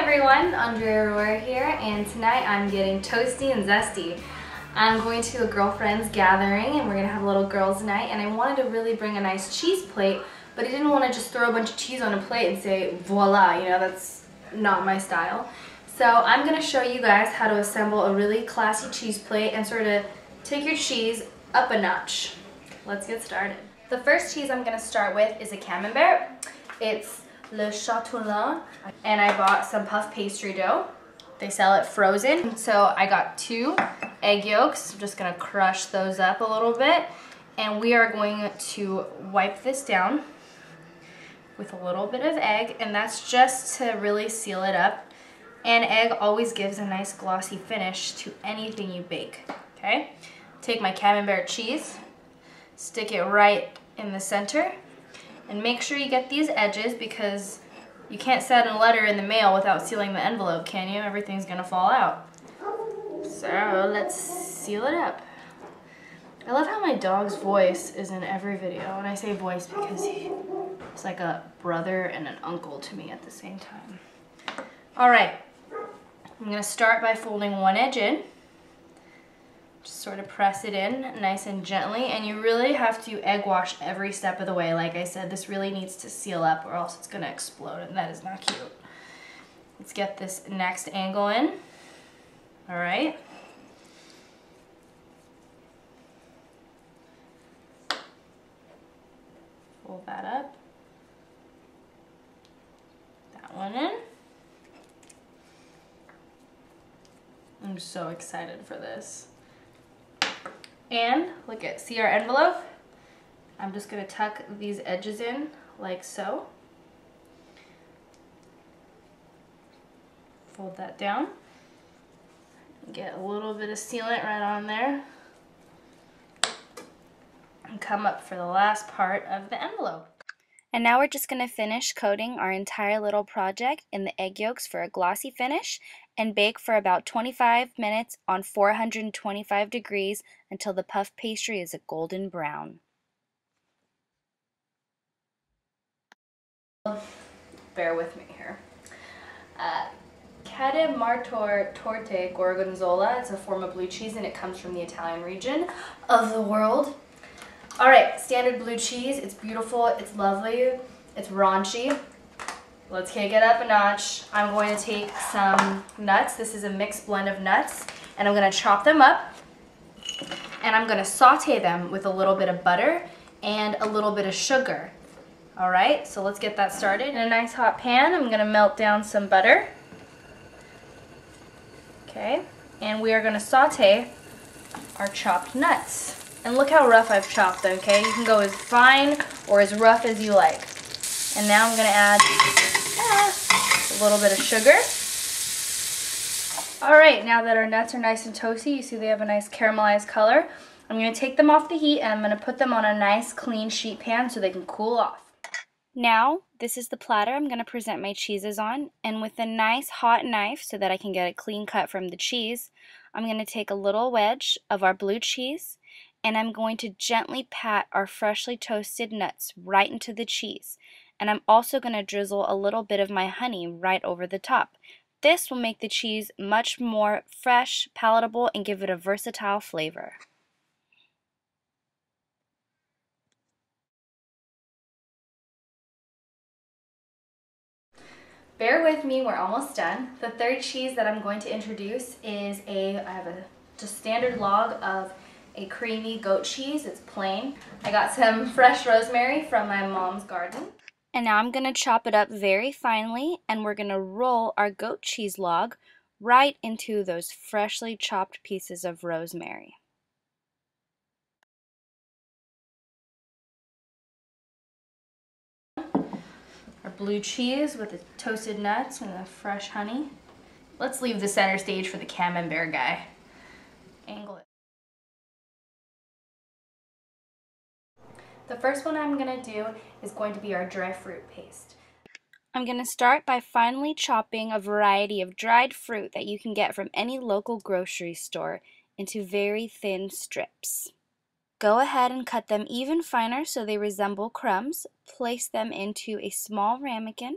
everyone, Andrea Aurora here, and tonight I'm getting toasty and zesty. I'm going to a girlfriend's gathering and we're going to have a little girls' night, and I wanted to really bring a nice cheese plate, but I didn't want to just throw a bunch of cheese on a plate and say, voila, you know, that's not my style. So I'm going to show you guys how to assemble a really classy cheese plate and sort of take your cheese up a notch. Let's get started. The first cheese I'm going to start with is a camembert. It's Le Chatelain, and I bought some puff pastry dough. They sell it frozen. So I got 2 egg yolks. I'm just gonna crush those up a little bit. And we are going to wipe this down with a little bit of egg, and that's just to really seal it up. And egg always gives a nice glossy finish to anything you bake, okay? Take my camembert cheese, stick it right in the center, and make sure you get these edges because you can't send a letter in the mail without sealing the envelope, can you? Everything's gonna fall out. So let's seal it up. I love how my dog's voice is in every video. And I say voice because he's like a brother and an uncle to me at the same time. All right, I'm gonna start by folding one edge in. Just sort of press it in nice and gently, and you really have to egg wash every step of the way. Like I said, this really needs to seal up or else it's gonna explode, and that is not cute. Let's get this next angle in. All right. Fold that up. That one in. I'm so excited for this. And look at, see our envelope? I'm just gonna tuck these edges in like so. Fold that down. Get a little bit of sealant right on there. And come up for the last part of the envelope. And now we're just going to finish coating our entire little project in the egg yolks for a glossy finish and bake for about 25 minutes on 425 degrees until the puff pastry is a golden brown. Bear with me here. Cade Martor Torte Gorgonzola. It's a form of blue cheese and it comes from the Italian region of the world. Alright, standard blue cheese. It's beautiful, it's lovely, it's raunchy. Let's kick it up a notch. I'm going to take some nuts. This is a mixed blend of nuts, and I'm going to chop them up, and I'm going to saute them with a little bit of butter and a little bit of sugar. Alright, so let's get that started. In a nice hot pan, I'm going to melt down some butter. Okay, and we are going to saute our chopped nuts. And look how rough I've chopped them, okay? You can go as fine or as rough as you like. And now I'm going to add a little bit of sugar. Alright, now that our nuts are nice and toasty, you see they have a nice caramelized color. I'm going to take them off the heat and I'm going to put them on a nice clean sheet pan so they can cool off. Now, this is the platter I'm going to present my cheeses on, and with a nice hot knife so that I can get a clean cut from the cheese, I'm going to take a little wedge of our blue cheese, and I'm going to gently pat our freshly toasted nuts right into the cheese. And I'm also going to drizzle a little bit of my honey right over the top. This will make the cheese much more fresh, palatable, and give it a versatile flavor. Bear with me, we're almost done. The third cheese that I'm going to introduce is I have a just standard log of a creamy goat cheese. It's plain. I got some fresh rosemary from my mom's garden. And now I'm going to chop it up very finely, and we're going to roll our goat cheese log right into those freshly chopped pieces of rosemary. Our blue cheese with the toasted nuts and the fresh honey. Let's leave the center stage for the camembert guy. Angle it. The first one I'm going to do is going to be our dry fruit paste. I'm going to start by finely chopping a variety of dried fruit that you can get from any local grocery store into very thin strips. Go ahead and cut them even finer so they resemble crumbs. Place them into a small ramekin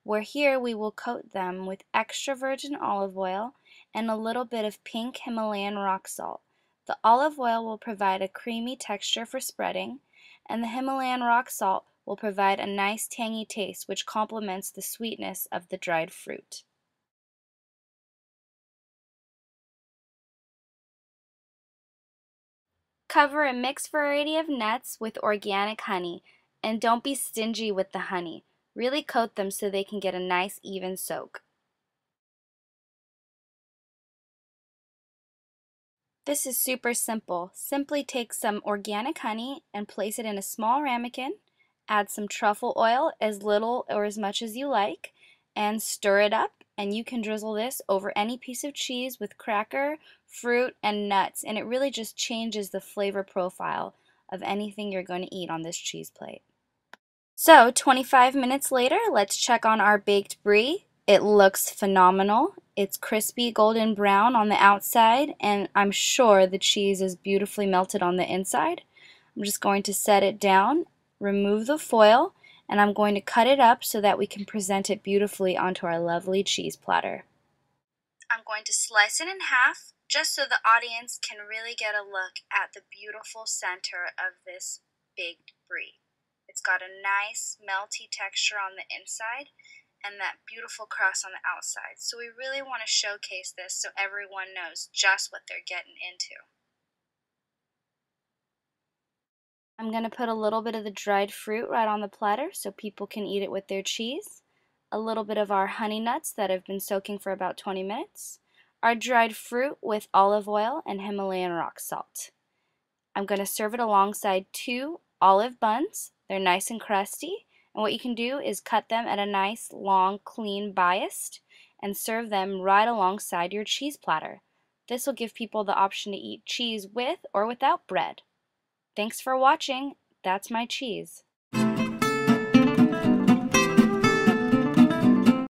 where here we will coat them with extra virgin olive oil and a little bit of pink Himalayan rock salt. The olive oil will provide a creamy texture for spreading, and the Himalayan rock salt will provide a nice tangy taste which complements the sweetness of the dried fruit. Cover a mixed variety of nuts with organic honey, and don't be stingy with the honey. Really coat them so they can get a nice even soak. This is super simple. Simply take some organic honey and place it in a small ramekin, add some truffle oil, as little or as much as you like, and stir it up, and you can drizzle this over any piece of cheese with cracker, fruit, and nuts, and it really just changes the flavor profile of anything you're going to eat on this cheese plate. So 25 minutes later, let's check on our baked brie. It looks phenomenal. It's crispy golden brown on the outside, and I'm sure the cheese is beautifully melted on the inside. I'm just going to set it down, remove the foil, and I'm going to cut it up so that we can present it beautifully onto our lovely cheese platter. I'm going to slice it in half just so the audience can really get a look at the beautiful center of this baked brie. It's got a nice melty texture on the inside and that beautiful crust on the outside. So we really want to showcase this so everyone knows just what they're getting into. I'm going to put a little bit of the dried fruit right on the platter so people can eat it with their cheese. A little bit of our honey nuts that have been soaking for about 20 minutes. Our dried fruit with olive oil and Himalayan rock salt. I'm going to serve it alongside 2 olive buns. They're nice and crusty, and what you can do is cut them at a nice, long, clean biased and serve them right alongside your cheese platter. This will give people the option to eat cheese with or without bread. Thanks for watching. That's my cheese.